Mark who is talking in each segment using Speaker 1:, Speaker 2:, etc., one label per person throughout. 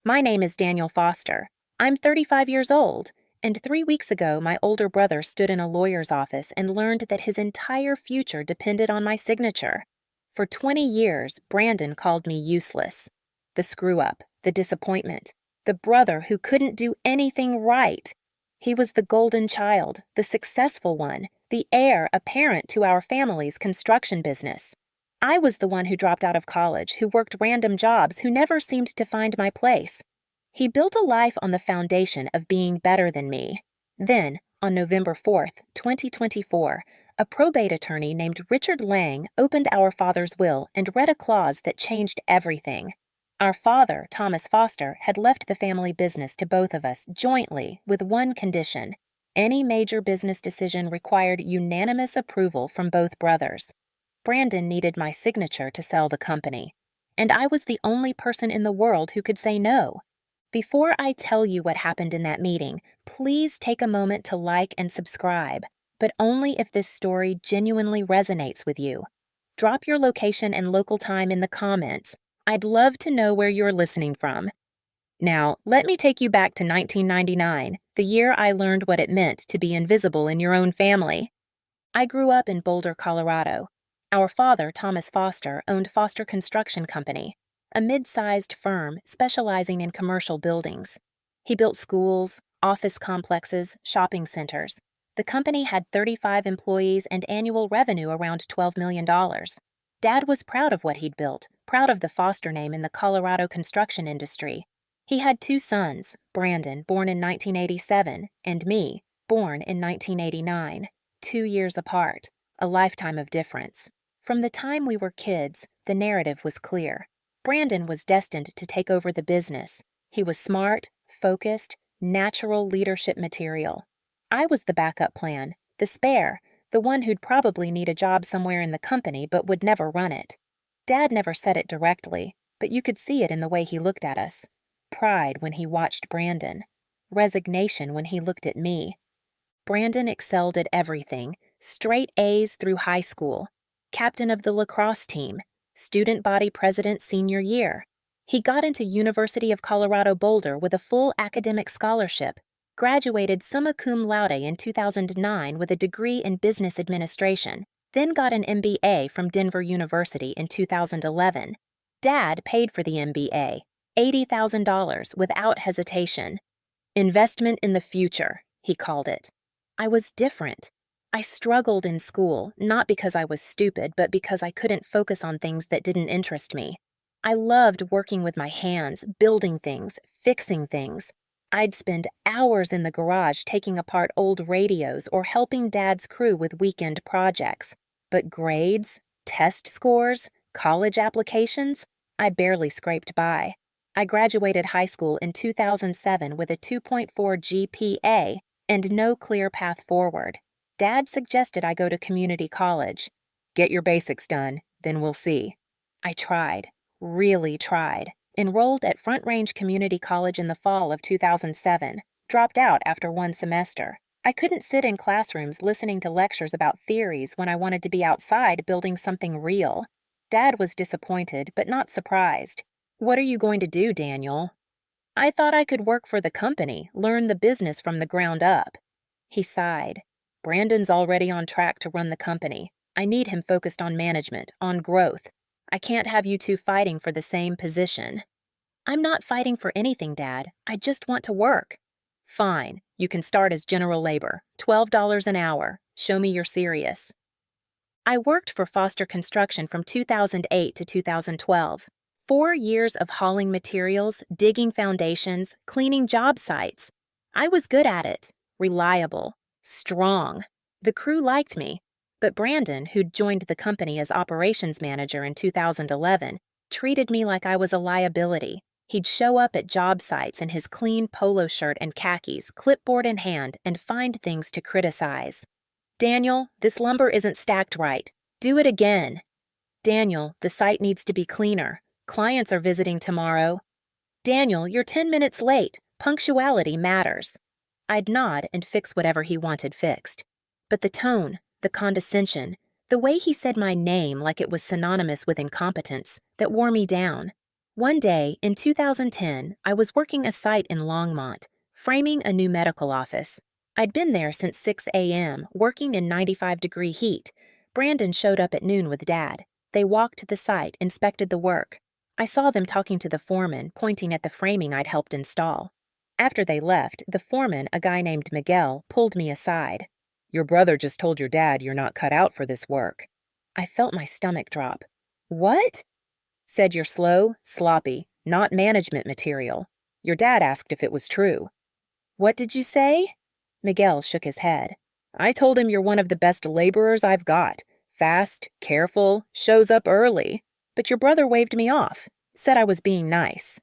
Speaker 1: My name is Daniel Foster. I'm 35 years old, and 3 weeks ago, my older brother stood in a lawyer's office and learned that his entire future depended on my signature. For 20 years, Brandon called me useless. The screw up, the disappointment, the brother who couldn't do anything right. He was the golden child, the successful one, the heir apparent to our family's construction business. I was the one who dropped out of college, who worked random jobs, who never seemed to find my place. He built a life on the foundation of being better than me. Then, on November 4th, 2024, a probate attorney named Richard Lang opened our father's will and read a clause that changed everything. Our father, Thomas Foster, had left the family business to both of us jointly with one condition. Any major business decision required unanimous approval from both brothers. Brandon needed my signature to sell the company, and I was the only person in the world who could say no. Before I tell you what happened in that meeting, please take a moment to like and subscribe, but only if this story genuinely resonates with you. Drop your location and local time in the comments. I'd love to know where you're listening from. Now, let me take you back to 1999, the year I learned what it meant to be invisible in your own family. I grew up in Boulder, Colorado. Our father, Thomas Foster, owned Foster Construction Company, a mid-sized firm specializing in commercial buildings. He built schools, office complexes, shopping centers. The company had 35 employees and annual revenue around $12 million. Dad was proud of what he'd built, proud of the Foster name in the Colorado construction industry. He had two sons, Brandon, born in 1987, and me, born in 1989, 2 years apart, a lifetime of difference. From the time we were kids, the narrative was clear. Brandon was destined to take over the business. He was smart, focused, natural leadership material. I was the backup plan, the spare, the one who'd probably need a job somewhere in the company but would never run it. Dad never said it directly, but you could see it in the way he looked at us. Pride when he watched Brandon. Resignation when he looked at me. Brandon excelled at everything, straight A's through high school. Captain of the lacrosse team, student body president senior year. He got into University of Colorado Boulder with a full academic scholarship, graduated summa cum laude in 2009 with a degree in business administration, then got an MBA from Denver University in 2011. Dad paid for the MBA, $80,000 without hesitation. Investment in the future, he called it. I was different. I struggled in school, not because I was stupid, but because I couldn't focus on things that didn't interest me. I loved working with my hands, building things, fixing things. I'd spend hours in the garage taking apart old radios or helping Dad's crew with weekend projects. But grades, test scores, college applications, I barely scraped by. I graduated high school in 2007 with a 2.4 GPA and no clear path forward. Dad suggested I go to community college. Get your basics done, then we'll see. I tried, really tried. Enrolled at Front Range Community College in the fall of 2007. Dropped out after one semester. I couldn't sit in classrooms listening to lectures about theories when I wanted to be outside building something real. Dad was disappointed, but not surprised. What are you going to do, Daniel? I thought I could work for the company, learn the business from the ground up. He sighed. Brandon's already on track to run the company. I need him focused on management, on growth. I can't have you two fighting for the same position. I'm not fighting for anything, Dad. I just want to work. Fine. You can start as general labor, $12 an hour. Show me you're serious. I worked for Foster Construction from 2008 to 2012. 4 years of hauling materials, digging foundations, cleaning job sites. I was good at it, reliable, strong. The crew liked me, but Brandon, who'd joined the company as operations manager in 2011, treated me like I was a liability. He'd show up at job sites in his clean polo shirt and khakis, clipboard in hand, and find things to criticize. Daniel, this lumber isn't stacked right. Do it again. Daniel, the site needs to be cleaner. Clients are visiting tomorrow. Daniel, you're 10 minutes late. Punctuality matters. I'd nod and fix whatever he wanted fixed. But the tone, the condescension, the way he said my name like it was synonymous with incompetence, that wore me down. One day, in 2010, I was working a site in Longmont, framing a new medical office. I'd been there since 6 a.m., working in 95-degree heat. Brandon showed up at noon with Dad. They walked to the site, inspected the work. I saw them talking to the foreman, pointing at the framing I'd helped install. After they left, the foreman, a guy named Miguel, pulled me aside. "Your brother just told your dad you're not cut out for this work." I felt my stomach drop. "What?" "Said you're slow, sloppy, not management material. Your dad asked if it was true." "What did you say?" Miguel shook his head. "I told him you're one of the best laborers I've got. Fast, careful, shows up early. But your brother waved me off, said I was being nice."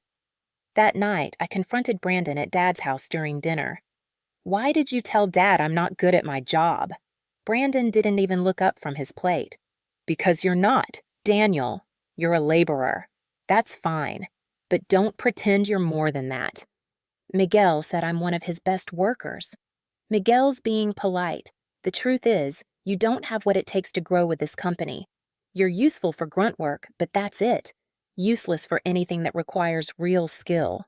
Speaker 1: That night, I confronted Brandon at Dad's house during dinner. "Why did you tell Dad I'm not good at my job?" Brandon didn't even look up from his plate. "Because you're not, Daniel. You're a laborer. That's fine. But don't pretend you're more than that." Miguel said I'm one of his best workers. Miguel's being polite. The truth is, you don't have what it takes to grow with this company. You're useful for grunt work, but that's it. Useless for anything that requires real skill.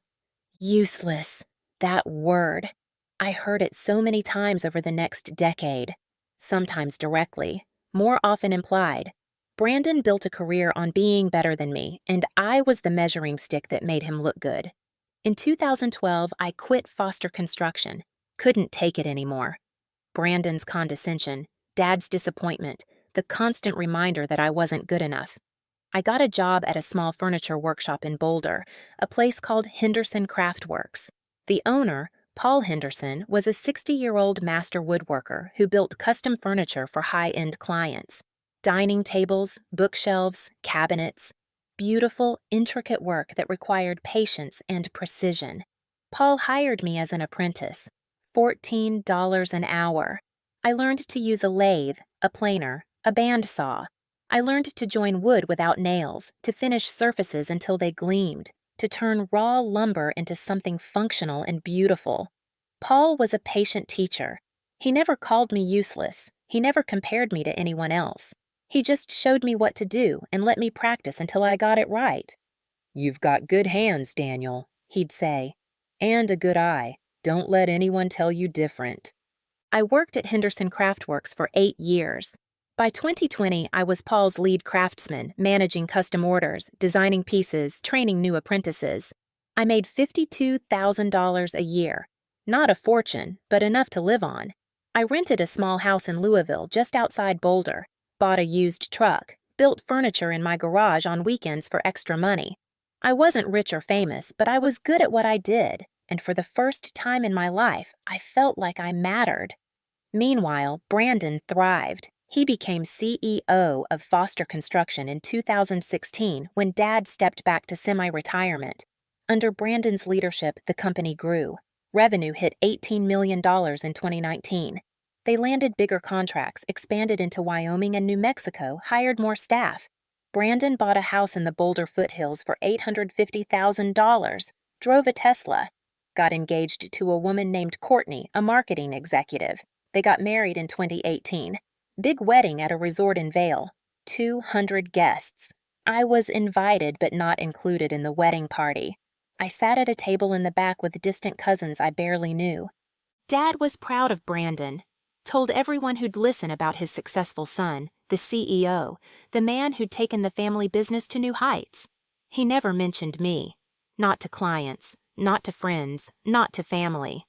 Speaker 1: Useless. That word. I heard it so many times over the next decade. Sometimes directly, more often implied. Brandon built a career on being better than me, and I was the measuring stick that made him look good. In 2012, I quit Foster Construction. Couldn't take it anymore. Brandon's condescension, Dad's disappointment, the constant reminder that I wasn't good enough. I got a job at a small furniture workshop in Boulder, a place called Henderson Craftworks. The owner, Paul Henderson, was a 60-year-old master woodworker who built custom furniture for high-end clients. Dining tables, bookshelves, cabinets. Beautiful, intricate work that required patience and precision. Paul hired me as an apprentice. $14 an hour. I learned to use a lathe, a planer, a bandsaw. I learned to join wood without nails, to finish surfaces until they gleamed, to turn raw lumber into something functional and beautiful. Paul was a patient teacher. He never called me useless. He never compared me to anyone else. He just showed me what to do and let me practice until I got it right. "You've got good hands, Daniel," he'd say. "And a good eye. Don't let anyone tell you different." I worked at Henderson Craftworks for 8 years. By 2020, I was Paul's lead craftsman, managing custom orders, designing pieces, training new apprentices. I made $52,000 a year. Not a fortune, but enough to live on. I rented a small house in Louisville, just outside Boulder, bought a used truck, built furniture in my garage on weekends for extra money. I wasn't rich or famous, but I was good at what I did, and for the first time in my life, I felt like I mattered. Meanwhile, Brandon thrived. He became CEO of Foster Construction in 2016 when Dad stepped back to semi-retirement. Under Brandon's leadership, the company grew. Revenue hit $18 million in 2019. They landed bigger contracts, expanded into Wyoming and New Mexico, hired more staff. Brandon bought a house in the Boulder foothills for $850,000, drove a Tesla, got engaged to a woman named Courtney, a marketing executive. They got married in 2018. Big wedding at a resort in Vail. 200 guests. I was invited but not included in the wedding party. I sat at a table in the back with distant cousins I barely knew. Dad was proud of Brandon. Told everyone who'd listen about his successful son, the CEO, the man who'd taken the family business to new heights. He never mentioned me. Not to clients, not to friends, not to family.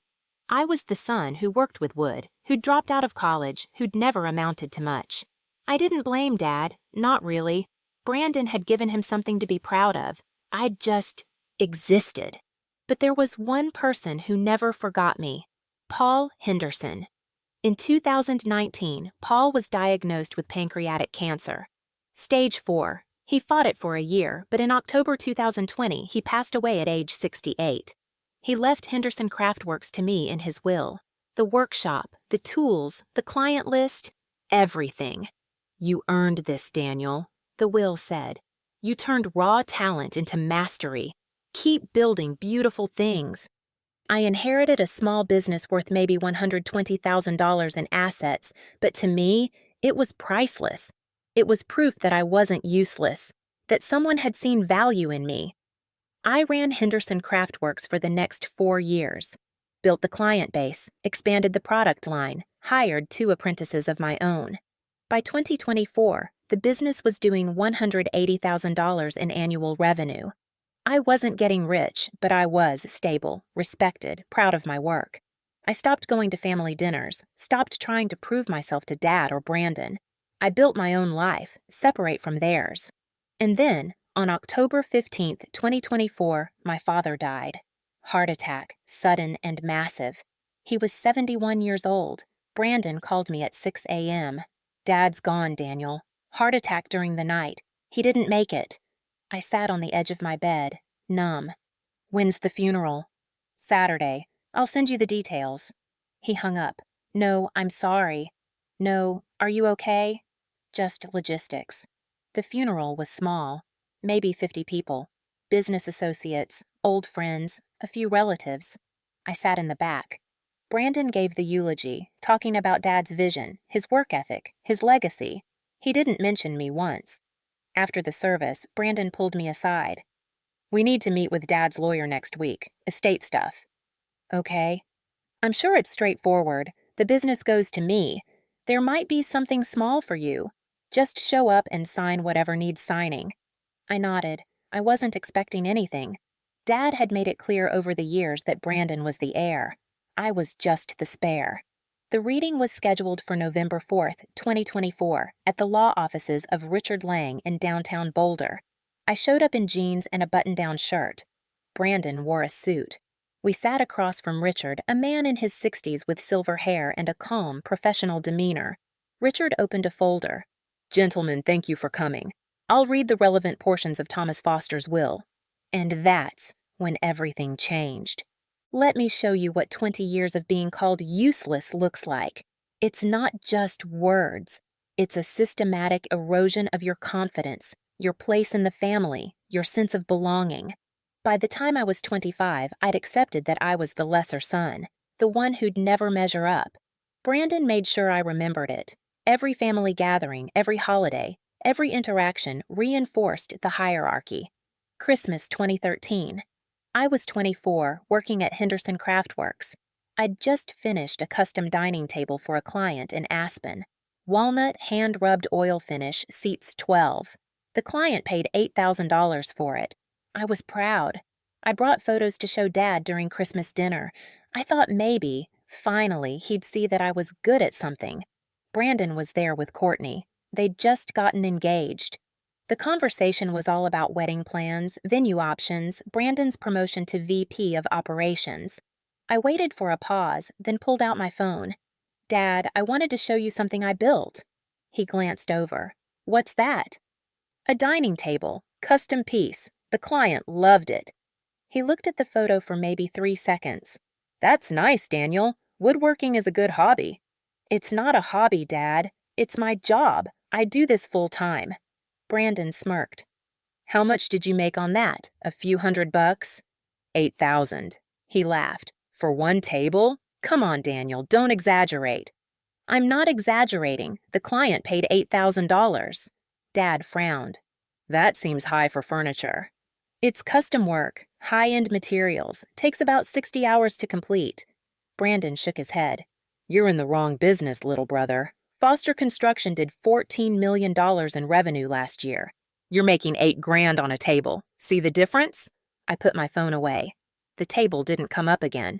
Speaker 1: I was the son who worked with wood, who'd dropped out of college, who'd never amounted to much. I didn't blame Dad, not really. Brandon had given him something to be proud of. I'd just existed. But there was one person who never forgot me. Paul Henderson. In 2019, Paul was diagnosed with pancreatic cancer. Stage 4. He fought it for a year, but in October 2020, he passed away at age 68. He left Henderson Craftworks to me in his will. The workshop, the tools, the client list, everything. "You earned this, Daniel," the will said. "You turned raw talent into mastery. Keep building beautiful things." I inherited a small business worth maybe $120,000 in assets, but to me, it was priceless. It was proof that I wasn't useless, that someone had seen value in me. I ran Henderson Craftworks for the next 4 years, built the client base, expanded the product line, hired 2 apprentices of my own. By 2024, the business was doing $180,000 in annual revenue. I wasn't getting rich, but I was stable, respected, proud of my work. I stopped going to family dinners, stopped trying to prove myself to Dad or Brandon. I built my own life, separate from theirs. And then, on October 15th, 2024, my father died. Heart attack, sudden and massive. He was 71 years old. Brandon called me at 6 a.m. Dad's gone, Daniel. Heart attack during the night. He didn't make it. I sat on the edge of my bed, numb. When's the funeral? Saturday. I'll send you the details. He hung up. No, I'm sorry. No, are you okay? Just logistics. The funeral was small, maybe 50 people. Business associates, old friends, a few relatives. I sat in the back. Brandon gave the eulogy, talking about Dad's vision, his work ethic, his legacy. He didn't mention me once. After the service, Brandon pulled me aside. We need to meet with Dad's lawyer next week, estate stuff. Okay. I'm sure it's straightforward. The business goes to me. There might be something small for you. Just show up and sign whatever needs signing. I nodded. I wasn't expecting anything. Dad had made it clear over the years that Brandon was the heir. I was just the spare. The reading was scheduled for November 4th, 2024, at the law offices of Richard Lang in downtown Boulder. I showed up in jeans and a button-down shirt. Brandon wore a suit. We sat across from Richard, a man in his 60s with silver hair and a calm, professional demeanor. Richard opened a folder. Gentlemen, thank you for coming. I'll read the relevant portions of Thomas Foster's will. And that's when everything changed. Let me show you what 20 years of being called useless looks like. It's not just words. It's a systematic erosion of your confidence, your place in the family, your sense of belonging. By the time I was 25, I'd accepted that I was the lesser son, the one who'd never measure up. Brandon made sure I remembered it. Every family gathering, every holiday, every interaction reinforced the hierarchy. Christmas 2013. I was 24, working at Henderson Craftworks. I'd just finished a custom dining table for a client in Aspen. Walnut hand-rubbed oil finish, seats 12. The client paid $8,000 for it. I was proud. I brought photos to show Dad during Christmas dinner. I thought maybe, finally, he'd see that I was good at something. Brandon was there with Courtney. They'd just gotten engaged. The conversation was all about wedding plans, venue options, Brandon's promotion to VP of Operations. I waited for a pause, then pulled out my phone. Dad, I wanted to show you something I built. He glanced over. What's that? A dining table, custom piece. The client loved it. He looked at the photo for maybe 3 seconds. That's nice, Daniel. Woodworking is a good hobby. It's not a hobby, Dad. It's my job. I do this full time. Brandon smirked. How much did you make on that? A few $100? 8,000. He laughed. For one table? Come on, Daniel, don't exaggerate. I'm not exaggerating. The client paid $8,000. Dad frowned. That seems high for furniture. It's custom work, high-end materials, takes about 60 hours to complete. Brandon shook his head. You're in the wrong business, little brother. Foster Construction did $14 million in revenue last year. You're making $8,000 on a table. See the difference? I put my phone away. The table didn't come up again.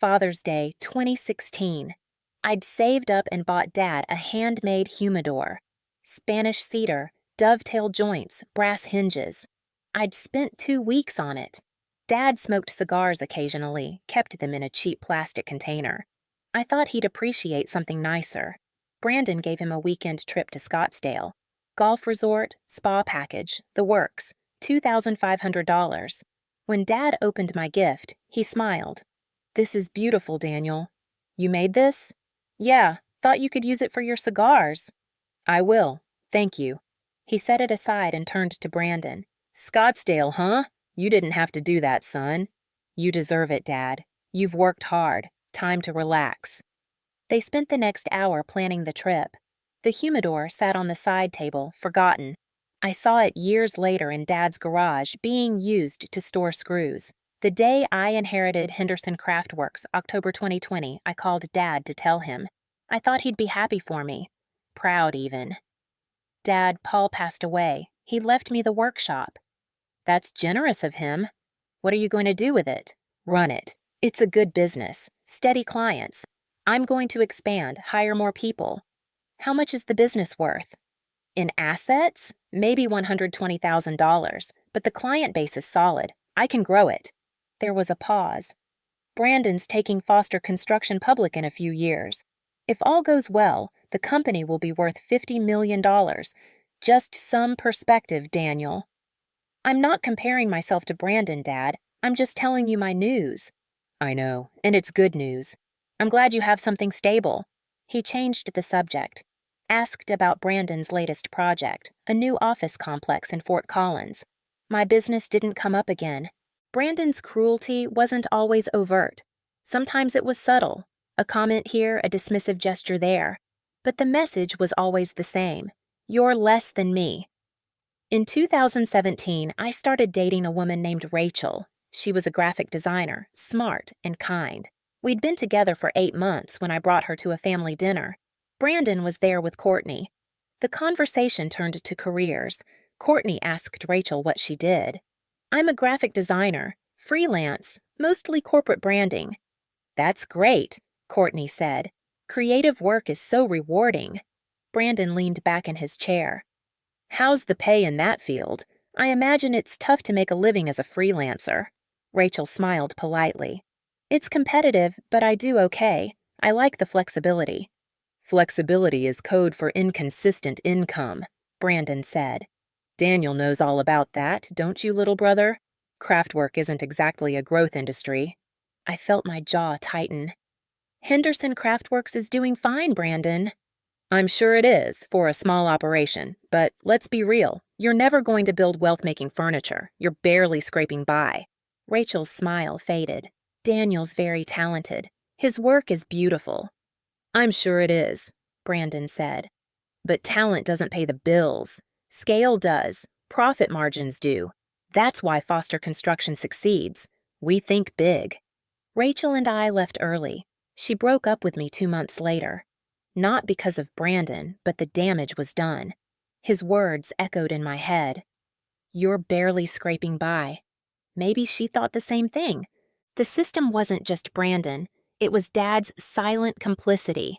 Speaker 1: Father's Day, 2016. I'd saved up and bought Dad a handmade humidor. Spanish cedar, dovetail joints, brass hinges. I'd spent 2 weeks on it. Dad smoked cigars occasionally, kept them in a cheap plastic container. I thought he'd appreciate something nicer. Brandon gave him a weekend trip to Scottsdale. Golf resort, spa package, the works, $2,500. When Dad opened my gift, he smiled. This is beautiful, Daniel. You made this? Yeah, thought you could use it for your cigars. I will, thank you. He set it aside and turned to Brandon. Scottsdale, huh? You didn't have to do that, son. You deserve it, Dad. You've worked hard. Time to relax. They spent the next hour planning the trip. The humidor sat on the side table, forgotten. I saw it years later in Dad's garage being used to store screws. The day I inherited Henderson Craftworks, October 2020, I called Dad to tell him. I thought he'd be happy for me. Proud, even. Dad, Paul passed away. He left me the workshop. That's generous of him. What are you going to do with it? Run it. It's a good business. Steady clients. I'm going to expand, hire more people. How much is the business worth? In assets? Maybe $120,000, but the client base is solid. I can grow it. There was a pause. Brandon's taking Foster Construction public in a few years. If all goes well, the company will be worth $50 million. Just some perspective, Daniel. I'm not comparing myself to Brandon, Dad. I'm just telling you my news. I know, and it's good news. I'm glad you have something stable. He changed the subject. Asked about Brandon's latest project, a new office complex in Fort Collins. My business didn't come up again. Brandon's cruelty wasn't always overt. Sometimes it was subtle, a comment here, a dismissive gesture there. But the message was always the same. You're less than me. In 2017, I started dating a woman named Rachel. She was a graphic designer, smart and kind. We'd been together for 8 months when I brought her to a family dinner. Brandon was there with Courtney. The conversation turned to careers. Courtney asked Rachel what she did. I'm a graphic designer, freelance, mostly corporate branding. That's great, Courtney said. Creative work is so rewarding. Brandon leaned back in his chair. How's the pay in that field? I imagine it's tough to make a living as a freelancer. Rachel smiled politely. It's competitive, but I do okay. I like the flexibility. Flexibility is code for inconsistent income, Brandon said. Daniel knows all about that, don't you, little brother? Craftwork isn't exactly a growth industry. I felt my jaw tighten. Henderson Craftworks is doing fine, Brandon. I'm sure it is, for a small operation, but let's be real. You're never going to build wealth-making furniture. You're barely scraping by. Rachel's smile faded. Daniel's very talented. His work is beautiful. I'm sure it is, Brandon said. But talent doesn't pay the bills. Scale does. Profit margins do. That's why Foster Construction succeeds. We think big. Rachel and I left early. She broke up with me 2 months later. Not because of Brandon, but the damage was done. His words echoed in my head. You're barely scraping by. Maybe she thought the same thing. The system wasn't just Brandon. It was Dad's silent complicity.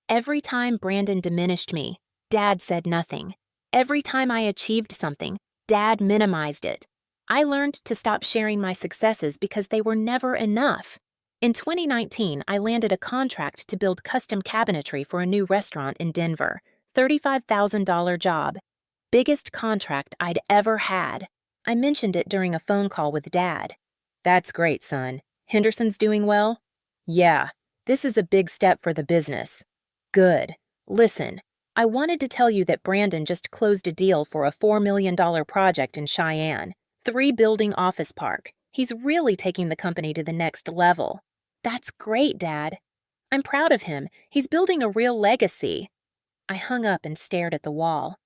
Speaker 1: Every time Brandon diminished me, Dad said nothing. Every time I achieved something, Dad minimized it. I learned to stop sharing my successes because they were never enough. In 2019, I landed a contract to build custom cabinetry for a new restaurant in Denver. $35,000 job. Biggest contract I'd ever had. I mentioned it during a phone call with Dad. That's great, son. Henderson's doing well? Yeah, this is a big step for the business. Good. Listen, I wanted to tell you that Brandon just closed a deal for a $4 million project in Cheyenne. 3-building office park. He's really taking the company to the next level. That's great, Dad. I'm proud of him. He's building a real legacy. I hung up and stared at the wall.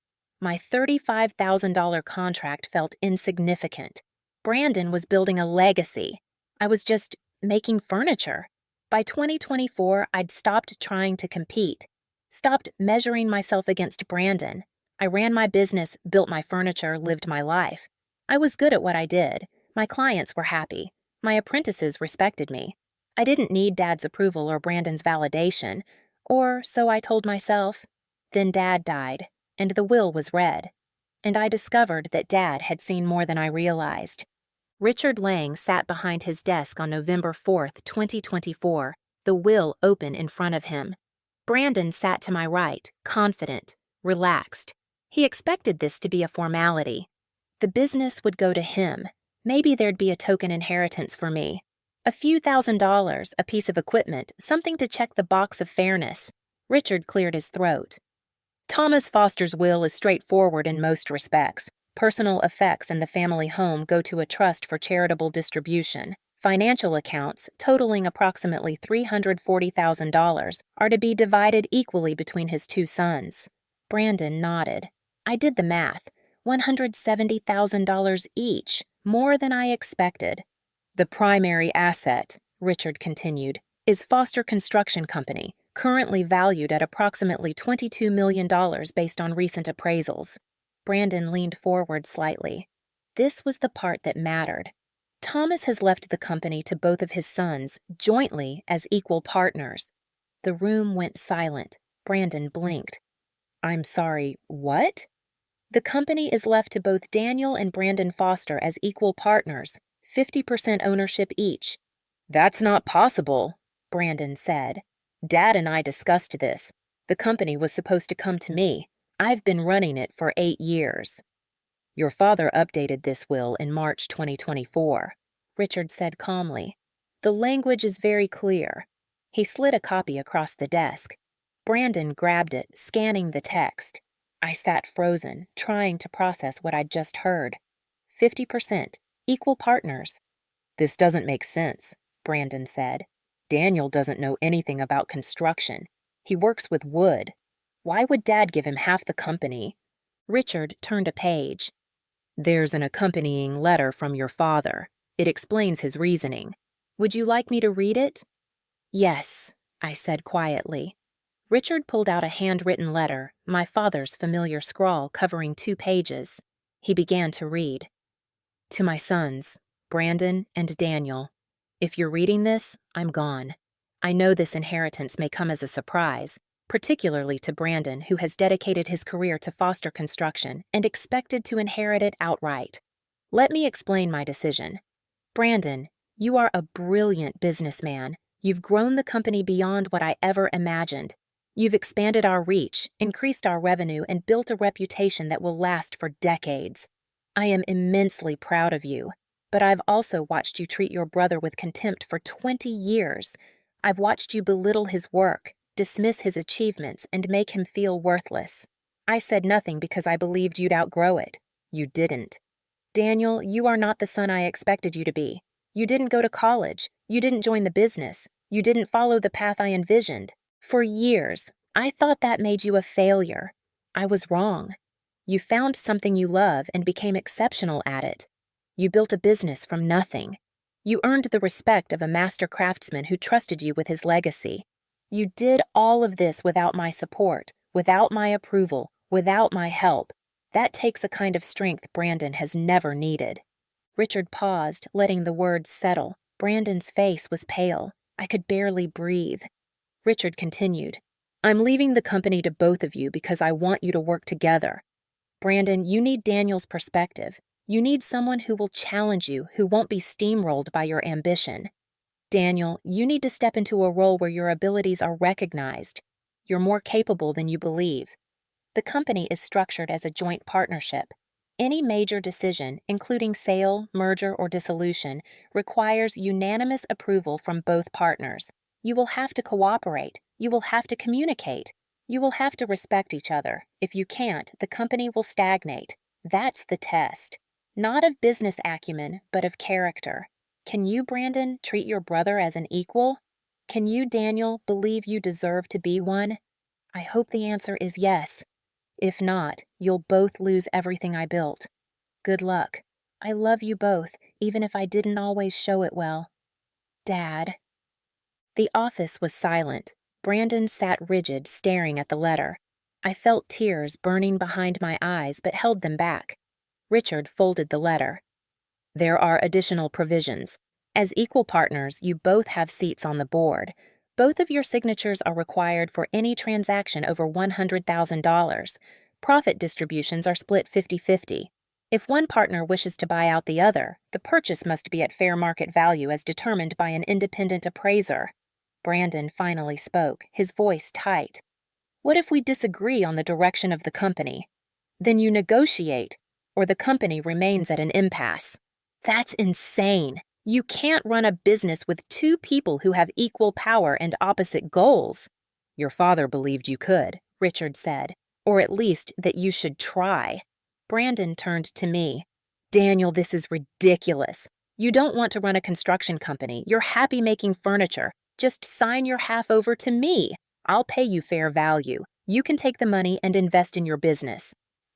Speaker 1: My $35,000 contract felt insignificant. Brandon was building a legacy. I was just making furniture. By 2024, I'd stopped trying to compete, stopped measuring myself against Brandon. I ran my business, built my furniture, lived my life. I was good at what I did. My clients were happy. My apprentices respected me. I didn't need Dad's approval or Brandon's validation, or so I told myself. Then Dad died, and the will was read. And I discovered that Dad had seen more than I realized. Richard Lang sat behind his desk on November 4th, 2024, the will open in front of him. Brandon sat to my right, confident, relaxed. He expected this to be a formality. The business would go to him. Maybe there'd be a token inheritance for me. A few $1,000s, a piece of equipment, something to check the box of fairness. Richard cleared his throat. Thomas Foster's will is straightforward in most respects. Personal effects in the family home go to a trust for charitable distribution. Financial accounts, totaling approximately $340,000, are to be divided equally between his 2 sons. Brandon nodded. I did the math. $170,000 each, more than I expected. The primary asset, Richard continued, is Foster Construction Company, currently valued at approximately $22 million based on recent appraisals. Brandon leaned forward slightly. This was the part that mattered. Thomas has left the company to both of his sons, jointly as equal partners. The room went silent. Brandon blinked. I'm sorry, what? The company is left to both Daniel and Brandon Foster as equal partners, 50% ownership each. That's not possible, Brandon said. Dad and I discussed this. The company was supposed to come to me. I've been running it for 8 years. Your father updated this will in March 2024, Richard said calmly. The language is very clear. He slid a copy across the desk. Brandon grabbed it, scanning the text. I sat frozen, trying to process what I'd just heard. 50%, equal partners. This doesn't make sense, Brandon said. Daniel doesn't know anything about construction. He works with wood. Why would Dad give him half the company? Richard turned a page. There's an accompanying letter from your father. It explains his reasoning. Would you like me to read it? Yes, I said quietly. Richard pulled out a handwritten letter, my father's familiar scrawl covering 2 pages. He began to read. To my sons, Brandon and Daniel. If you're reading this, I'm gone. I know this inheritance may come as a surprise, particularly to Brandon, who has dedicated his career to Foster Construction and expected to inherit it outright. Let me explain my decision. Brandon, you are a brilliant businessman. You've grown the company beyond what I ever imagined. You've expanded our reach, increased our revenue, and built a reputation that will last for decades. I am immensely proud of you, but I've also watched you treat your brother with contempt for 20 years. I've watched you belittle his work, dismiss his achievements, and make him feel worthless. I said nothing because I believed you'd outgrow it. You didn't. Daniel, you are not the son I expected you to be. You didn't go to college. You didn't join the business. You didn't follow the path I envisioned. For years, I thought that made you a failure. I was wrong. You found something you love and became exceptional at it. You built a business from nothing. You earned the respect of a master craftsman who trusted you with his legacy. You did all of this without my support, without my approval, without my help. That takes a kind of strength Brandon has never needed. Richard paused, letting the words settle. Brandon's face was pale. I could barely breathe. Richard continued, I'm leaving the company to both of you because I want you to work together. Brandon, you need Daniel's perspective. You need someone who will challenge you, who won't be steamrolled by your ambition. Daniel, you need to step into a role where your abilities are recognized. You're more capable than you believe. The company is structured as a joint partnership. Any major decision, including sale, merger, or dissolution, requires unanimous approval from both partners. You will have to cooperate. You will have to communicate. You will have to respect each other. If you can't, the company will stagnate. That's the test. Not of business acumen, but of character. Can you, Brandon, treat your brother as an equal? Can you, Daniel, believe you deserve to be one? I hope the answer is yes. If not, you'll both lose everything I built. Good luck. I love you both, even if I didn't always show it well. Dad. The office was silent. Brandon sat rigid, staring at the letter. I felt tears burning behind my eyes, but held them back. Richard folded the letter. There are additional provisions. As equal partners, you both have seats on the board. Both of your signatures are required for any transaction over $100,000. Profit distributions are split 50-50. If one partner wishes to buy out the other, the purchase must be at fair market value as determined by an independent appraiser. Brandon finally spoke, his voice tight. What if we disagree on the direction of the company? Then you negotiate, or the company remains at an impasse. That's insane. You can't run a business with 2 people who have equal power and opposite goals. Your father believed you could, Richard said, or at least that you should try. Brandon turned to me. Daniel, this is ridiculous. You don't want to run a construction company. You're happy making furniture. Just sign your half over to me. I'll pay you fair value. You can take the money and invest in your business.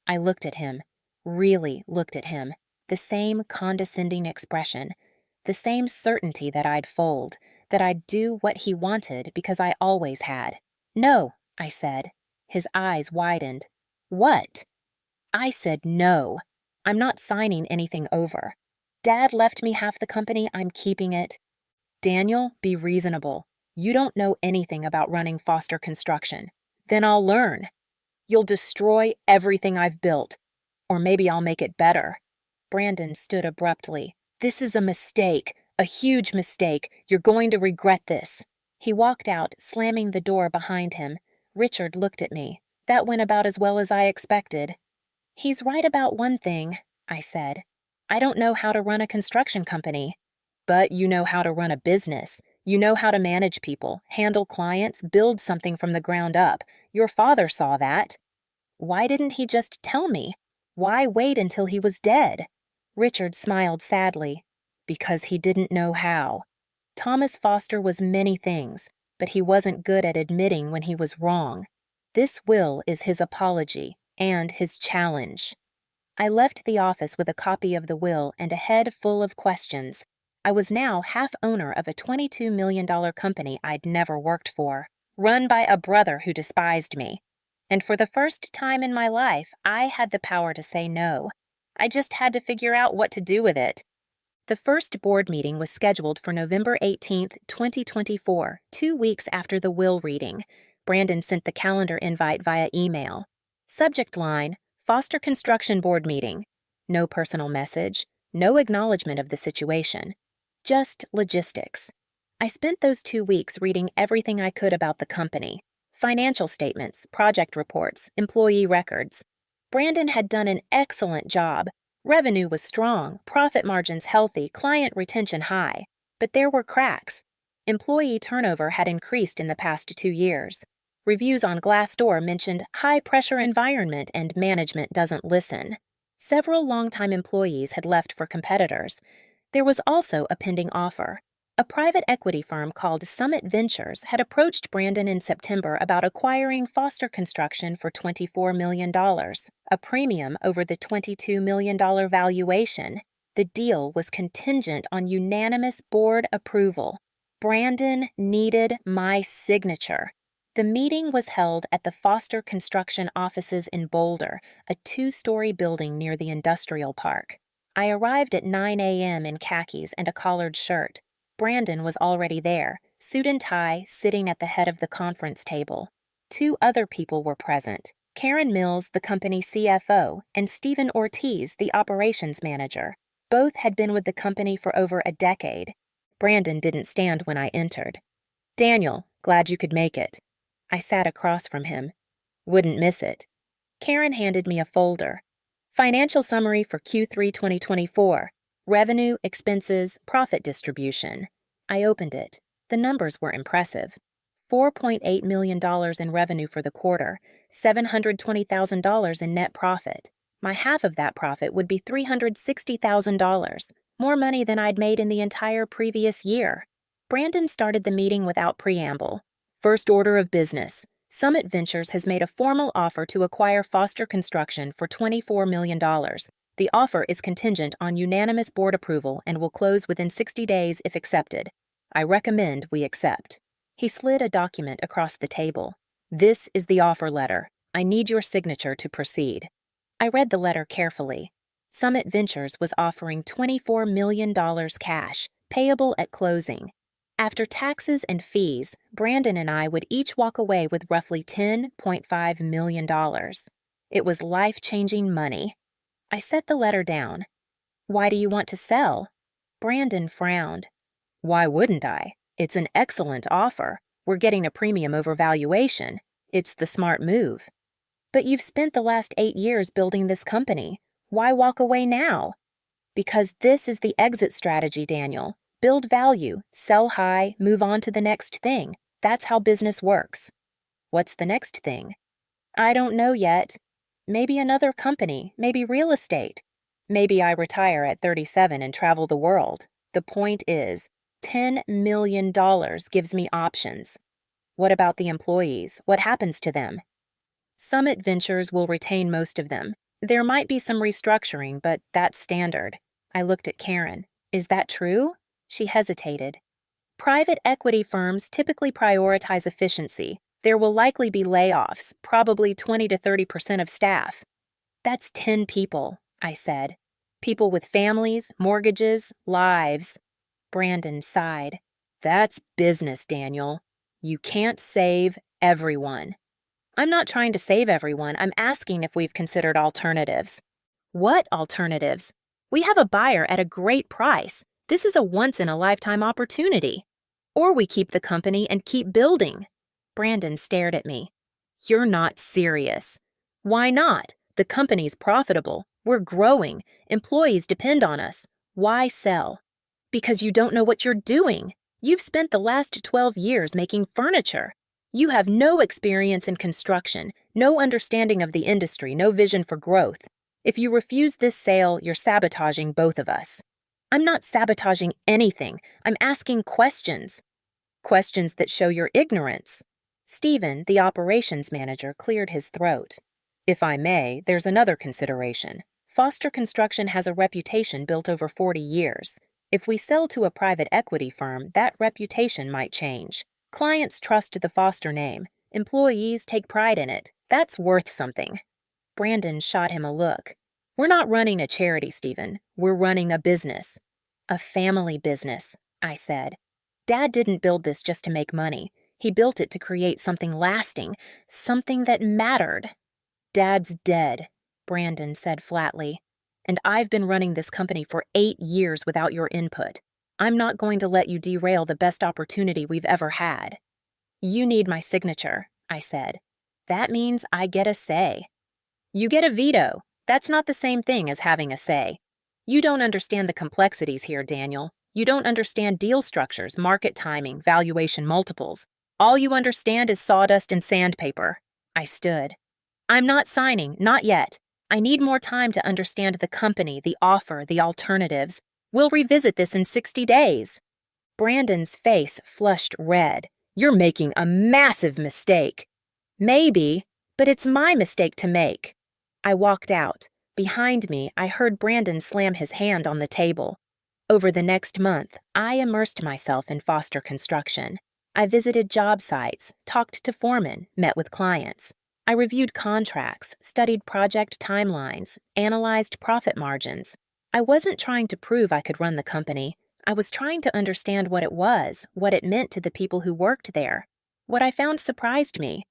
Speaker 1: I looked at him. really looked at him, the same condescending expression, the same certainty that I'd fold, that I'd do what he wanted because I always had. "No," I said. His eyes widened. "What?" I said no. I'm not signing anything over. Dad left me half the company, I'm keeping it. Daniel, be reasonable. You don't know anything about running Foster Construction. Then I'll learn. You'll destroy everything I've built. Or maybe I'll make it better. Brandon stood abruptly. This is a mistake, a huge mistake. You're going to regret this. He walked out, slamming the door behind him. Richard looked at me. That went about as well as I expected. He's right about one thing, I said. I don't know how to run a construction company. But you know how to run a business. You know how to manage people, handle clients, build something from the ground up. Your father saw that. Why didn't he just tell me? Why wait until he was dead? Richard smiled sadly. Because he didn't know how. Thomas Foster was many things, but he wasn't good at admitting when he was wrong. This will is his apology and his challenge. I left the office with a copy of the will and a head full of questions. I was now half owner of a $22 million company I'd never worked for, run by a brother who despised me. And for the first time in my life, I had the power to say no. I just had to figure out what to do with it. The first board meeting was scheduled for November 18, 2024, 2 weeks after the will reading. Brandon sent the calendar invite via email. Subject line, Foster Construction Board Meeting. No personal message, no acknowledgement of the situation. Just logistics. I spent those 2 weeks reading everything I could about the company. Financial statements, project reports, employee records. Brandon had done an excellent job. Revenue was strong, profit margins healthy, client retention high. But there were cracks. Employee turnover had increased in the past 2 years. Reviews on Glassdoor mentioned high-pressure environment and management doesn't listen. Several longtime employees had left for competitors. There was also a pending offer. A private equity firm called Summit Ventures had approached Brandon in September about acquiring Foster Construction for $24 million, a premium over the $22 million valuation. The deal was contingent on unanimous board approval. Brandon needed my signature. The meeting was held at the Foster Construction offices in Boulder, a 2-story building near the industrial park. I arrived at 9 a.m. in khakis and a collared shirt. Brandon was already there, suit and tie, sitting at the head of the conference table. 2 other people were present, Karen Mills, the company's CFO, and Stephen Ortiz, the operations manager. Both had been with the company for over a decade. Brandon didn't stand when I entered. "Daniel, glad you could make it." I sat across from him. "Wouldn't miss it." Karen handed me a folder. "Financial summary for Q3 2024. Revenue, expenses, profit distribution." I opened it. The numbers were impressive. $4.8 million in revenue for the quarter, $720,000 in net profit. My half of that profit would be $360,000, more money than I'd made in the entire previous year. Brandon started the meeting without preamble. "First order of business. Summit Ventures has made a formal offer to acquire Foster Construction for $24 million. The offer is contingent on unanimous board approval and will close within 60 days if accepted. I recommend we accept." He slid a document across the table. "This is the offer letter. I need your signature to proceed." I read the letter carefully. Summit Ventures was offering $24 million cash, payable at closing. After taxes and fees, Brandon and I would each walk away with roughly $10.5 million. It was life-changing money. I set the letter down. "Why do you want to sell?" Brandon frowned. "Why wouldn't I? It's an excellent offer. We're getting a premium over valuation. It's the smart move." "But you've spent the last 8 years building this company. Why walk away now?" "Because this is the exit strategy, Daniel. Build value, sell high, move on to the next thing. That's how business works." "What's the next thing?" "I don't know yet. Maybe another company, maybe real estate. Maybe I retire at 37 and travel the world. The point is, $10 million gives me options." "What about the employees? What happens to them?" "Summit Ventures will retain most of them. There might be some restructuring, but that's standard. I looked at Karen. Is that true? She hesitated. Private equity firms typically prioritize efficiency. There will likely be layoffs, probably 20 to 30% of staff. That's 10 people, I said. People with families, mortgages, lives. Brandon sighed. That's business, Daniel. You can't save everyone. I'm not trying to save everyone. I'm asking if we've considered alternatives. What alternatives? We have a buyer at a great price. This is a once-in-a-lifetime opportunity. Or we keep the company and keep building. Brandon stared at me. You're not serious. Why not? The company's profitable. We're growing. Employees depend on us. Why sell? Because you don't know what you're doing. You've spent the last 12 years making furniture. You have no experience in construction, no understanding of the industry, no vision for growth. If you refuse this sale, you're sabotaging both of us. I'm not sabotaging anything. I'm asking questions. Questions that show your ignorance. Stephen, the operations manager, cleared his throat. If I may, there's another consideration. Foster Construction has a reputation built over 40 years. If we sell to a private equity firm, that reputation might change. Clients trust the Foster name. Employees take pride in it. That's worth something. Brandon shot him a look. We're not running a charity, Stephen. We're running a business. A family business, I said. Dad didn't build this just to make money. He built it to create something lasting, something that mattered. Dad's dead, Brandon said flatly. And I've been running this company for 8 years without your input. I'm not going to let you derail the best opportunity we've ever had. You need my signature, I said. That means I get a say. You get a veto. That's not the same thing as having a say. You don't understand the complexities here, Daniel. You don't understand deal structures, market timing, valuation multiples. All you understand is sawdust and sandpaper. I stood. I'm not signing, not yet. I need more time to understand the company, the offer, the alternatives. We'll revisit this in 60 days. Brandon's face flushed red. You're making a massive mistake. Maybe, but it's my mistake to make. I walked out. Behind me, I heard Brandon slam his hand on the table. Over the next month, I immersed myself in Foster Construction. I visited job sites, talked to foremen, met with clients. I reviewed contracts, studied project timelines, analyzed profit margins. I wasn't trying to prove I could run the company. I was trying to understand what it was, what it meant to the people who worked there. What I found surprised me.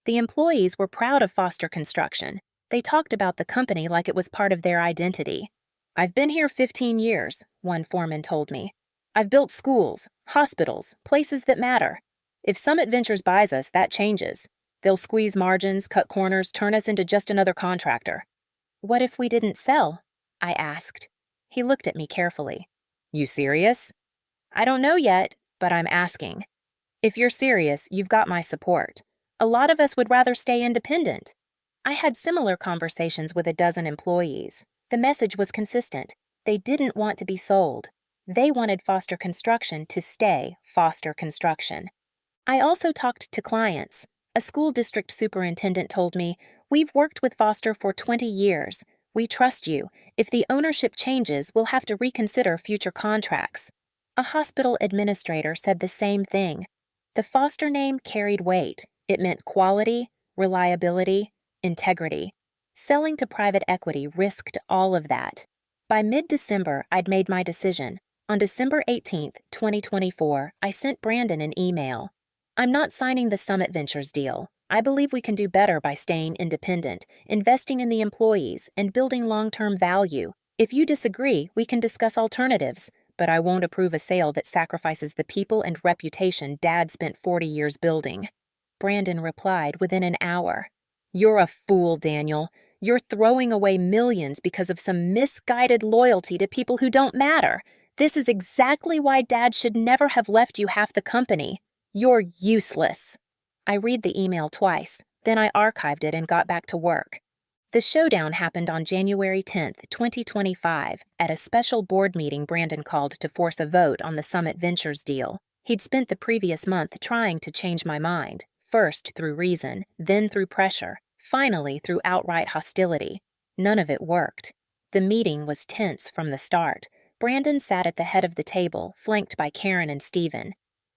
Speaker 1: The employees were proud of Foster Construction. They talked about the company like it was part of their identity. I've been here 15 years, one foreman told me. I've built schools, hospitals, places that matter. If Summit Ventures buys us, that changes. They'll squeeze margins, cut corners, turn us into just another contractor. What if we didn't sell? I asked. He looked at me carefully. You serious? I don't know yet, but I'm asking. If you're serious, you've got my support. A lot of us would rather stay independent. I had similar conversations with a dozen employees. The message was consistent. They didn't want to be sold. They wanted Foster Construction to stay Foster Construction. I also talked to clients. A school district superintendent told me, "We've worked with Foster for 20 years. We trust you. If the ownership changes, we'll have to reconsider future contracts." A hospital administrator said the same thing. The Foster name carried weight. It meant quality, reliability, integrity. Selling to private equity risked all of that. By mid-December, I'd made my decision. On December 18th, 2024, I sent Brandon an email. I'm not signing the Summit Ventures deal. I believe we can do better by staying independent, investing in the employees, and building long-term value. If you disagree, we can discuss alternatives, but I won't approve a sale that sacrifices the people and reputation Dad spent 40 years building. Brandon replied within an hour. You're a fool, Daniel. You're throwing away millions because of some misguided loyalty to people who don't matter. This is exactly why Dad should never have left you half the company. You're useless. I read the email twice, then I archived it and got back to work. The showdown happened on January 10th, 2025, at a special board meeting Brandon called to force a vote on the Summit Ventures deal. He'd spent the previous month trying to change my mind, first through reason, then through pressure, finally through outright hostility. None of it worked. The meeting was tense from the start. Brandon sat at the head of the table, flanked by Karen and Stephen.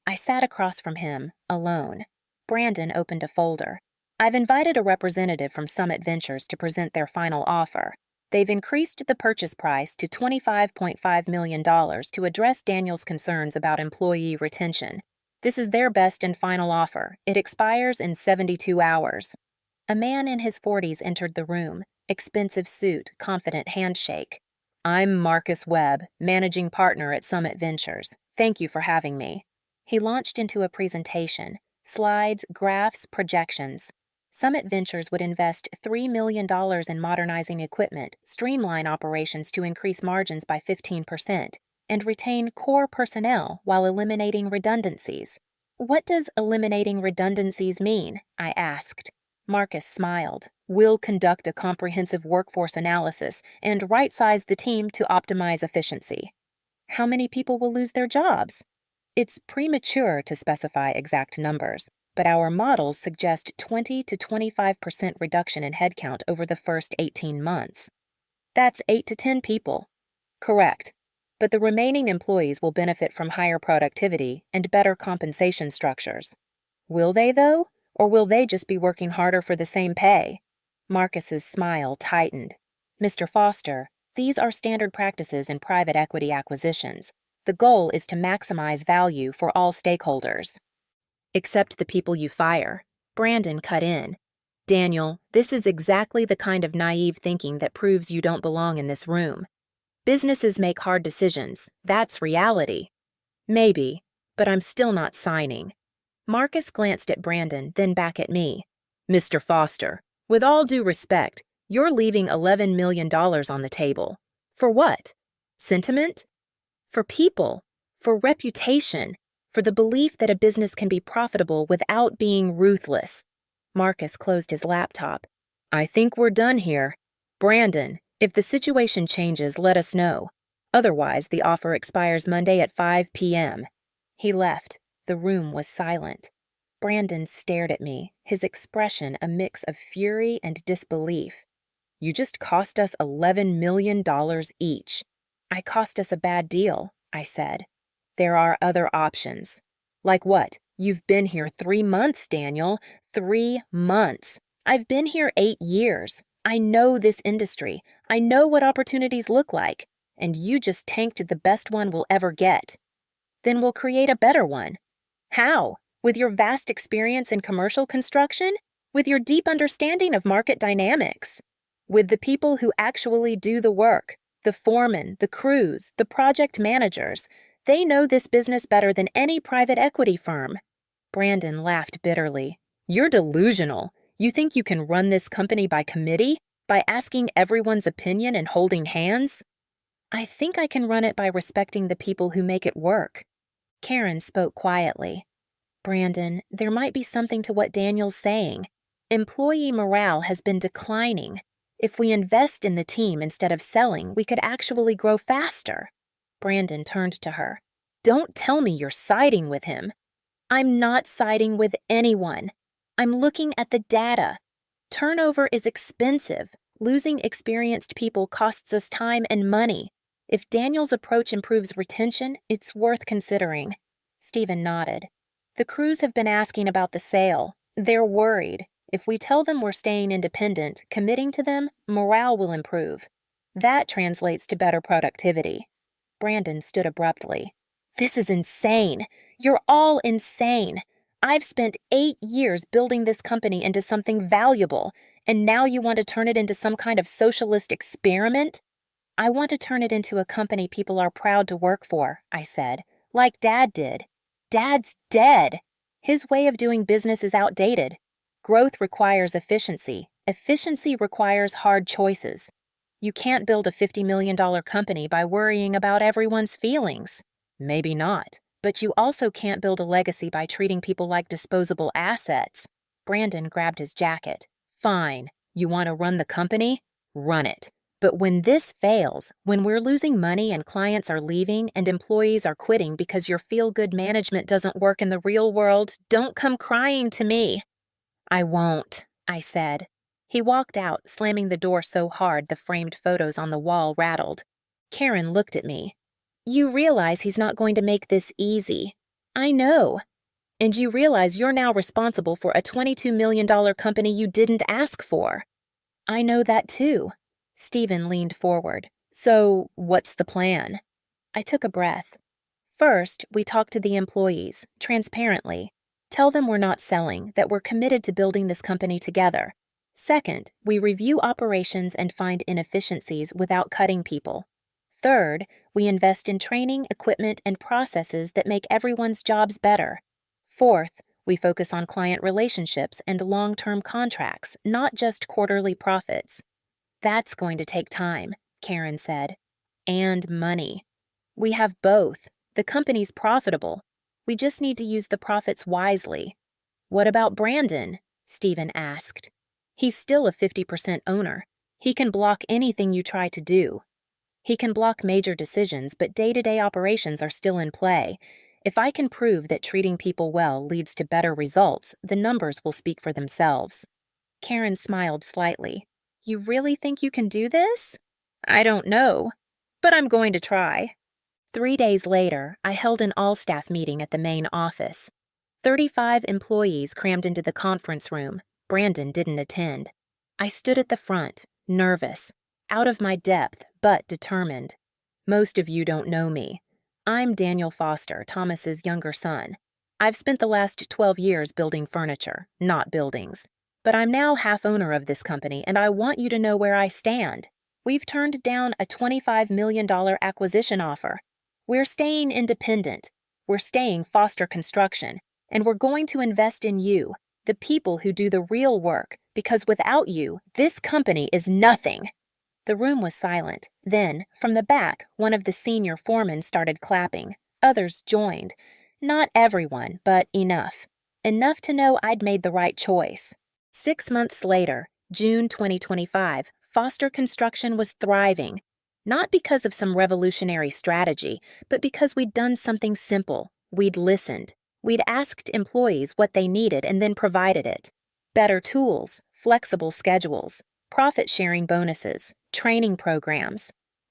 Speaker 1: I sat across from him, alone. Brandon opened a folder. I've invited a representative from Summit Ventures to present their final offer. They've increased the purchase price to $25.5 million to address Daniel's concerns about employee retention. This is their best and final offer. It expires in 72 hours. A man in his 40s entered the room, expensive suit, confident handshake. I'm Marcus Webb, managing partner at Summit Ventures. Thank you for having me. He launched into a presentation, slides, graphs, projections. Summit Ventures would invest $3 million in modernizing equipment, streamline operations to increase margins by 15%, and retain core personnel while eliminating redundancies. What does eliminating redundancies mean? I asked. Marcus smiled. We'll conduct a comprehensive workforce analysis and right-size the team to optimize efficiency. How many people will lose their jobs? It's premature to specify exact numbers, but our models suggest 20 to 25% reduction in headcount over the first 18 months. That's 8 to 10 people. Correct. But the remaining employees will benefit from higher productivity and better compensation structures. Will they, though? Or will they just be working harder for the same pay? Marcus's smile tightened. Mr. Foster, these are standard practices in private equity acquisitions. The goal is to maximize value for all stakeholders. Except the people you fire. Brandon cut in. Daniel, this is exactly the kind of naive thinking that proves you don't belong in this room. Businesses make hard decisions. That's reality. Maybe, but I'm still not signing. Marcus glanced at Brandon, then back at me. Mr. Foster, with all due respect, you're leaving $11 million on the table. For what? Sentiment? For people. For reputation. For the belief that a business can be profitable without being ruthless. Marcus closed his laptop. I think we're done here. Brandon, if the situation changes, let us know. Otherwise, the offer expires Monday at 5 p.m. He left. The room was silent. Brandon stared at me, his expression a mix of fury and disbelief. You just cost us $11 million each. I cost us a bad deal, I said. There are other options. Like what? You've been here 3 months, Daniel. 3 months. I've been here 8 years. I know this industry. I know what opportunities look like. And you just tanked the best one we'll ever get. Then we'll create a better one. How? With your vast experience in commercial construction? With your deep understanding of market dynamics? With the people who actually do the work, the foremen, the crews, the project managers. They know this business better than any private equity firm. Brandon laughed bitterly. You're delusional. You think you can run this company by committee? By asking everyone's opinion and holding hands? I think I can run it by respecting the people who make it work. Karen spoke quietly. Brandon, there might be something to what Daniel's saying. Employee morale has been declining. If we invest in the team instead of selling, we could actually grow faster. Brandon turned to her. Don't tell me you're siding with him. I'm not siding with anyone. I'm looking at the data. Turnover is expensive. Losing experienced people costs us time and money. If Daniel's approach improves retention, it's worth considering. Stephen nodded. The crews have been asking about the sale. They're worried. If we tell them we're staying independent, committing to them, morale will improve. That translates to better productivity. Brandon stood abruptly. This is insane. You're all insane. I've spent 8 years building this company into something valuable, and now you want to turn it into some kind of socialist experiment? I want to turn it into a company people are proud to work for, I said, like Dad did. Dad's dead. His way of doing business is outdated. Growth requires efficiency. Efficiency requires hard choices. You can't build a $50 million company by worrying about everyone's feelings. Maybe not, but you also can't build a legacy by treating people like disposable assets. Brandon grabbed his jacket. Fine. You want to run the company? Run it. But when this fails, when we're losing money and clients are leaving and employees are quitting because your feel-good management doesn't work in the real world, don't come crying to me. I won't, I said. He walked out, slamming the door so hard the framed photos on the wall rattled. Karen looked at me. You realize he's not going to make this easy. I know. And you realize you're now responsible for a $22 million company you didn't ask for. I know that too. Stephen leaned forward. So, what's the plan? I took a breath. First, we talk to the employees, transparently. Tell them we're not selling, that we're committed to building this company together. Second, we review operations and find inefficiencies without cutting people. Third, we invest in training, equipment, and processes that make everyone's jobs better. Fourth, we focus on client relationships and long-term contracts, not just quarterly profits. That's going to take time, Karen said. And money. We have both. The company's profitable. We just need to use the profits wisely. What about Brandon? Stephen asked. He's still a 50% owner. He can block anything you try to do. He can block major decisions, but day-to-day operations are still in play. If I can prove that treating people well leads to better results, the numbers will speak for themselves. Karen smiled slightly. You really think you can do this? I don't know, but I'm going to try. 3 days later, I held an all-staff meeting at the main office. 35 employees crammed into the conference room. Brandon didn't attend. I stood at the front, nervous, out of my depth, but determined. Most of you don't know me. I'm Daniel Foster, Thomas's younger son. I've spent the last 12 years building furniture, not buildings. But I'm now half owner of this company, and I want you to know where I stand. We've turned down a $25 million acquisition offer. We're staying independent. We're staying Foster Construction. And we're going to invest in you, the people who do the real work, because without you, this company is nothing. The room was silent. Then, from the back, one of the senior foremen started clapping. Others joined. Not everyone, but enough. Enough to know I'd made the right choice. 6 months later, June 2025, Foster Construction was thriving. Not because of some revolutionary strategy, but because we'd done something simple. We'd listened. We'd asked employees what they needed and then provided it. Better tools, flexible schedules, profit-sharing bonuses, training programs.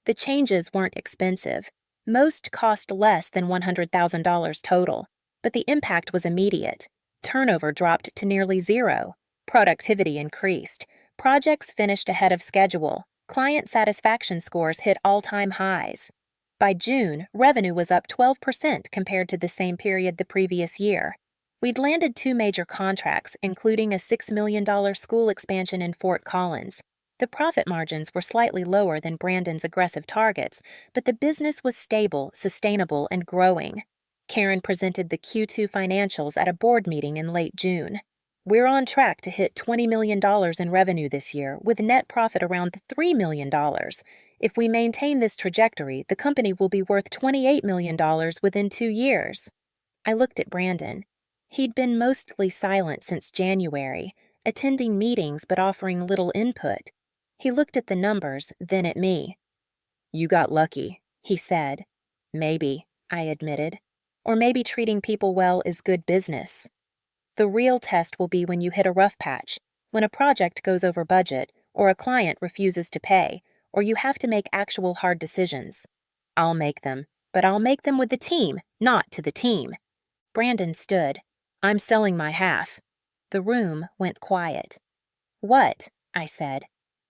Speaker 1: The changes weren't expensive. Most cost less than $100,000 total, but the impact was immediate. Turnover dropped to nearly zero. Productivity increased. Projects finished ahead of schedule. Client satisfaction scores hit all-time highs. By June, revenue was up 12% compared to the same period the previous year. We'd landed 2 major contracts, including a $6 million school expansion in Fort Collins. The profit margins were slightly lower than Brandon's aggressive targets, but the business was stable, sustainable, and growing. Karen presented the Q2 financials at a board meeting in late June. We're on track to hit $20 million in revenue this year, with net profit around $3 million. If we maintain this trajectory, the company will be worth $28 million within 2 years. I looked at Brandon. He'd been mostly silent since January, attending meetings but offering little input. He looked at the numbers, then at me. You got lucky, he said. Maybe, I admitted. Or maybe treating people well is good business. The real test will be when you hit a rough patch, when a project goes over budget, or a client refuses to pay, or you have to make actual hard decisions. I'll make them, but I'll make them with the team, not to the team. Brandon stood. I'm selling my half. The room went quiet. What? I said.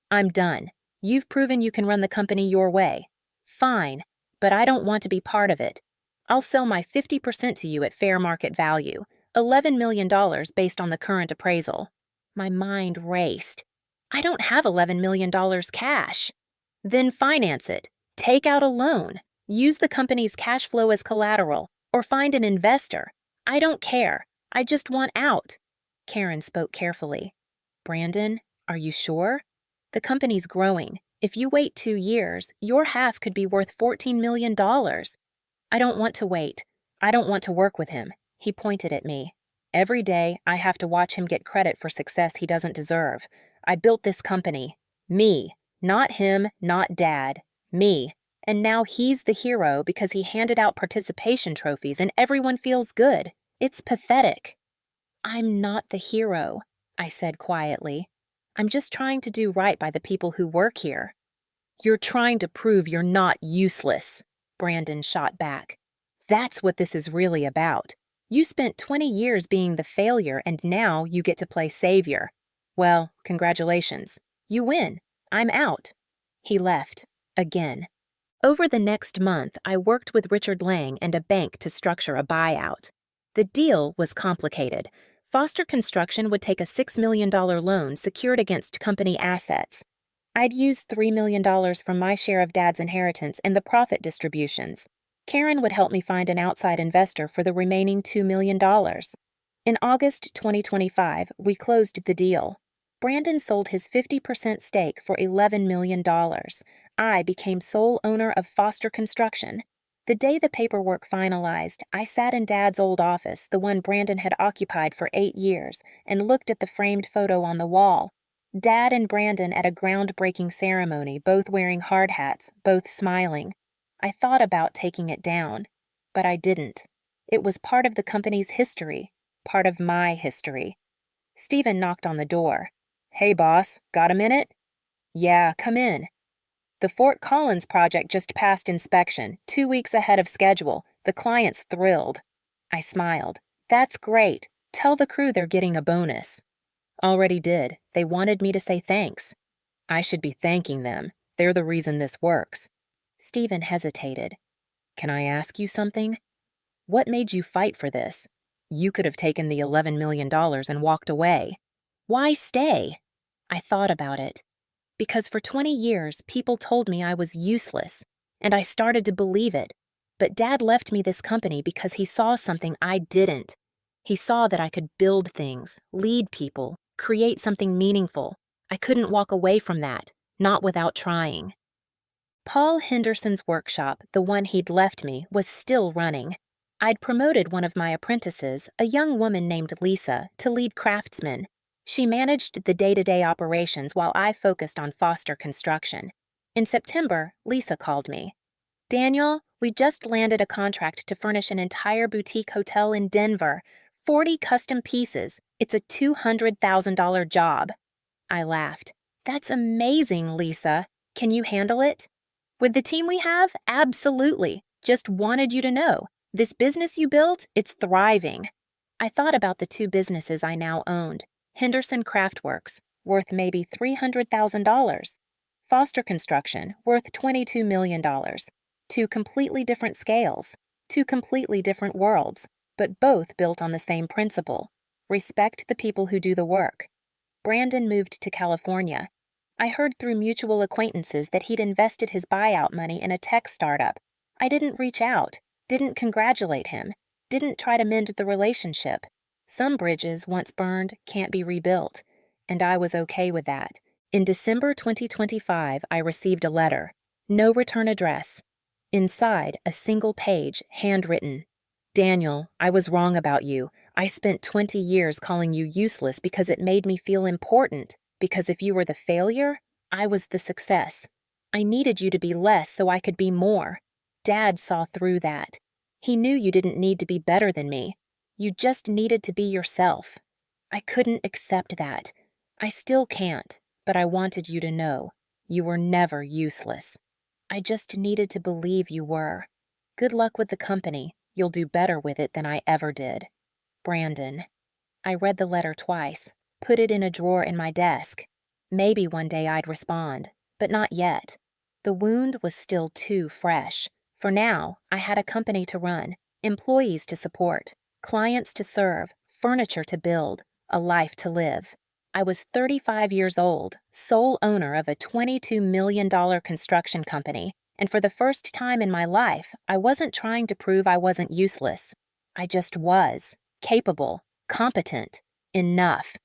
Speaker 1: I'm done. You've proven you can run the company your way. Fine, but I don't want to be part of it. I'll sell my 50% to you at fair market value. $11 million based on the current appraisal. My mind raced. I don't have $11 million cash. Then finance it. Take out a loan. Use the company's cash flow as collateral, or find an investor. I don't care. I just want out. Karen spoke carefully. Brandon, are you sure? The company's growing. If you wait 2 years, your half could be worth $14 million. I don't want to wait. I don't want to work with him. He pointed at me. Every day, I have to watch him get credit for success he doesn't deserve. I built this company. Me. Not him, not Dad. Me. And now he's the hero because he handed out participation trophies and everyone feels good. It's pathetic. I'm not the hero, I said quietly. I'm just trying to do right by the people who work here." "You're trying to prove you're not useless," Brandon shot back. "That's what this is really about. You spent 20 years being the failure, and now you get to play savior. Well, congratulations. You win. I'm out." He left. Again. Over the next month, I worked with Richard Lang and a bank to structure a buyout. The deal was complicated. Foster Construction would take a $6 million loan secured against company assets. I'd used $3 million from my share of Dad's inheritance and the profit distributions. Karen would help me find an outside investor for the remaining $2 million. In August 2025, we closed the deal. Brandon sold his 50% stake for $11 million. I became sole owner of Foster Construction. The day the paperwork finalized, I sat in Dad's old office, the one Brandon had occupied for 8 years, and looked at the framed photo on the wall. Dad and Brandon at a groundbreaking ceremony, both wearing hard hats, both smiling. I thought about taking it down, but I didn't. It was part of the company's history, part of my history. Stephen knocked on the door. "Hey, boss, got a minute?" "Yeah, come in." "The Fort Collins project just passed inspection, 2 weeks ahead of schedule. The client's thrilled." I smiled. "That's great. Tell the crew they're getting a bonus." "Already did. They wanted me to say thanks." "I should be thanking them. They're the reason this works." Stephen hesitated. "Can I ask you something? What made you fight for this? You could have taken the $11 million and walked away. Why stay?" I thought about it. Because for 20 years, people told me I was useless, and I started to believe it. But Dad left me this company because he saw something I didn't. He saw that I could build things, lead people, create something meaningful. I couldn't walk away from that, not without trying. Paul Henderson's workshop, the one he'd left me, was still running. I'd promoted one of my apprentices, a young woman named Lisa, to lead craftsman. She managed the day-to-day operations while I focused on Foster Construction. In September, Lisa called me. "Daniel, we just landed a contract to furnish an entire boutique hotel in Denver. 40 custom pieces. It's a $200,000 job." I laughed. "That's amazing, Lisa. Can you handle it?" "With the team we have? Absolutely. Just wanted you to know. This business you built, it's thriving." I thought about the 2 businesses I now owned. Henderson Craftworks, worth maybe $300,000. Foster Construction, worth $22 million. 2 completely different scales, 2 completely different worlds, but both built on the same principle. Respect the people who do the work. Brandon moved to California. I heard through mutual acquaintances that he'd invested his buyout money in a tech startup. I didn't reach out, didn't congratulate him, didn't try to mend the relationship. Some bridges, once burned, can't be rebuilt, and I was okay with that. In December 2025, I received a letter. No return address. Inside, a single page, handwritten. "Daniel, I was wrong about you. I spent 20 years calling you useless because it made me feel important, because if you were the failure, I was the success. I needed you to be less so I could be more. Dad saw through that. He knew you didn't need to be better than me. You just needed to be yourself. I couldn't accept that. I still can't, but I wanted you to know. You were never useless. I just needed to believe you were. Good luck with the company. You'll do better with it than I ever did. Brandon." I read the letter twice, put it in a drawer in my desk. Maybe one day I'd respond, but not yet. The wound was still too fresh. For now, I had a company to run, employees to support, clients to serve, furniture to build, a life to live. I was 35 years old, sole owner of a $22 million construction company, and for the first time in my life, I wasn't trying to prove I wasn't useless. I just was, capable, competent, enough.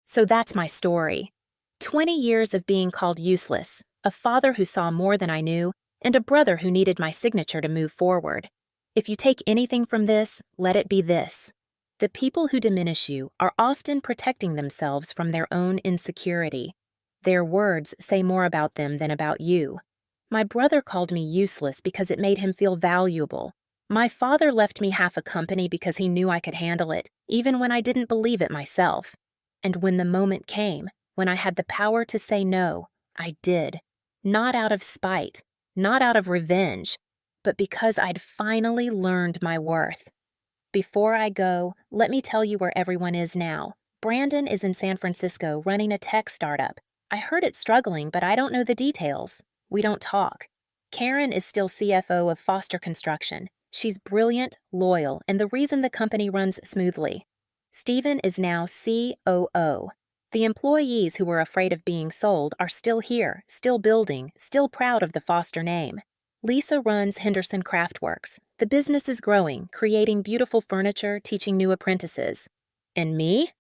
Speaker 1: So that's my story. 20 years of being called useless, a father who saw more than I knew, and a brother who needed my signature to move forward. If you take anything from this, let it be this. The people who diminish you are often protecting themselves from their own insecurity. Their words say more about them than about you. My brother called me useless because it made him feel valuable. My father left me half a company because he knew I could handle it, even when I didn't believe it myself. And when the moment came, When I had the power to say no, I did. Not out of spite, not out of revenge, but because I'd finally learned my worth. Before I go, let me tell you where everyone is now. Brandon is in San Francisco running a tech startup. I heard it's struggling, but I don't know the details. We don't talk. Karen is still CFO of Foster Construction. She's brilliant, loyal, and the reason the company runs smoothly. Stephen is now COO. The employees who were afraid of being sold are still here, still building, still proud of the Foster name. Lisa runs Henderson Craftworks. The business is growing, creating beautiful furniture, teaching new apprentices. And me?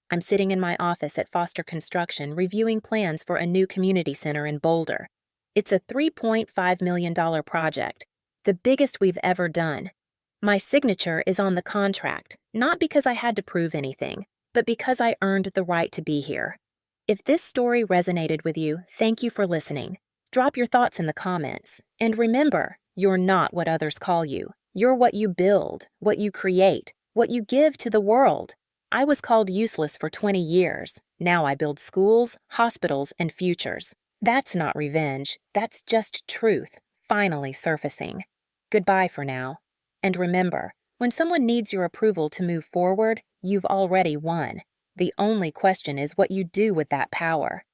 Speaker 1: I'm sitting in my office at Foster Construction reviewing plans for a new community center in Boulder. It's a $3.5 million project, the biggest we've ever done. My signature is on the contract, not because I had to prove anything, but because I earned the right to be here. If this story resonated with you, thank you for listening. Drop your thoughts in the comments. And remember, you're not what others call you. You're what you build, what you create, what you give to the world. I was called useless for 20 years. Now I build schools, hospitals, and futures. That's not revenge. That's just truth, finally surfacing. Goodbye for now. And remember, when someone needs your approval to move forward, you've already won. The only question is what you do with that power.